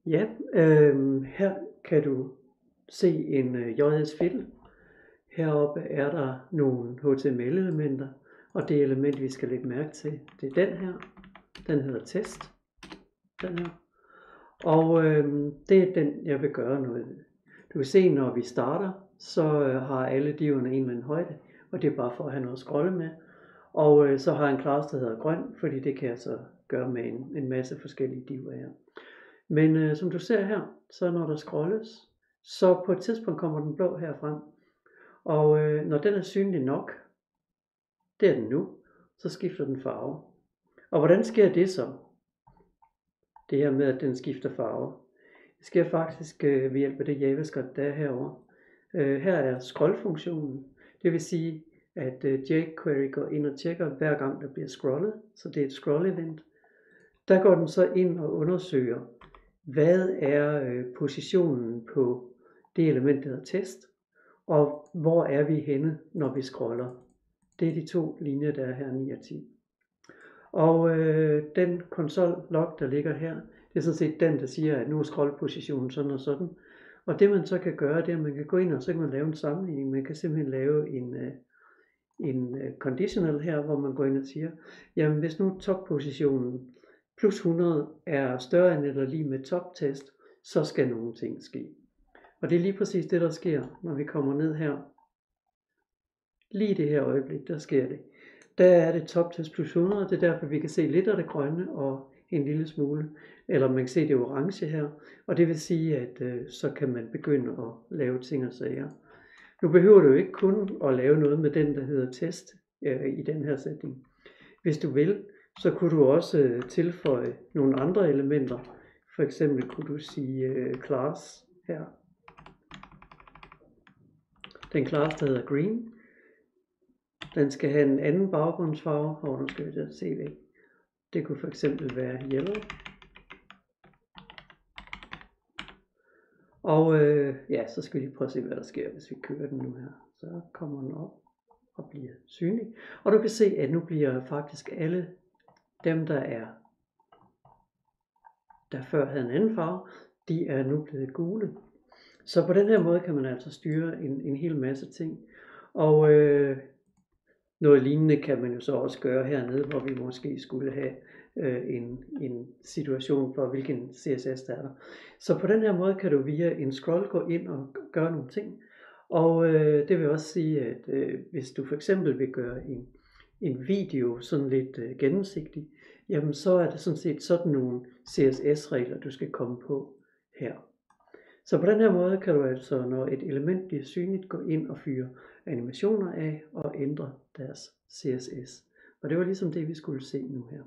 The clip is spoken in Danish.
Ja, her kan du se en JS-fil. Heroppe er der nogle HTML-elementer, og det element, vi skal lægge mærke til, det er den her. Den hedder test. Den her. Og det er den, jeg vil gøre noget ved. Du kan se, når vi starter, så har alle diverne en eller anden højde, og det er bare for at have noget at scrolle med. Og så har jeg en class, der hedder grøn, fordi det kan jeg så gøre med en masse forskellige diver her. Men som du ser her, så når der scrolles, så på et tidspunkt kommer den blå her frem. Og når den er synlig nok, det er den nu, så skifter den farve. Og hvordan sker det så? Det her med, at den skifter farve. Det sker faktisk ved hjælp af det JavaScript, der er herovre. Her er scroll-funktionen. Det vil sige, at jQuery går ind og tjekker hver gang der bliver scrollet. Så det er et scroll-event. Der går den så ind og undersøger, hvad er positionen på det element, der hedder test, og hvor er vi henne, når vi scroller. Det er de to linjer, der er her, 9 og 10. Og den console.log, der ligger her, det er sådan set den, der siger, at nu er scrollpositionen sådan og sådan. Og det man så kan gøre, det er, at man kan gå ind, og så kan man lave en sammenligning. Man kan simpelthen lave en conditional her, hvor man går ind og siger, jamen hvis nu toppositionen plus 100 er større end eller lige med toptest, så skal nogle ting ske. Og det er lige præcis det, der sker, når vi kommer ned her. Lige det her øjeblik, der sker det. Der er det toptest plus 100, det er derfor, vi kan se lidt af det grønne og en lille smule. Eller man kan se det orange her. Og det vil sige, at så kan man begynde at lave ting og sager. Nu behøver du jo ikke kun at lave noget med den, der hedder test i den her sætning. Hvis du vil, så kunne du også tilføje nogle andre elementer. For eksempel kunne du sige class her. Den class, der hedder green, den skal have en anden baggrundsfarve. Og nu skal vi da se væk. Det kunne for eksempel være yellow. Og ja, så skal vi lige prøve at se, hvad der sker, hvis vi kører den nu her. Så kommer den op og bliver synlig. Og du kan se, at nu bliver faktisk alle dem, der før havde en anden farve, de er nu blevet gule. Så på den her måde kan man altså styre en hel masse ting. Og noget lignende kan man jo så også gøre hernede, hvor vi måske skulle have en situation for, hvilken CSS der er der. Så på den her måde kan du via en scroll gå ind og gøre nogle ting. Og det vil også sige, at hvis du for eksempel vil gøre en video sådan lidt gennemsigtig, jamen så er det sådan set sådan nogle CSS-regler, du skal komme på her. Så på den her måde kan du altså, når et element bliver synligt, gå ind og fyre animationer af og ændre deres CSS. Og det var ligesom det, vi skulle se nu her.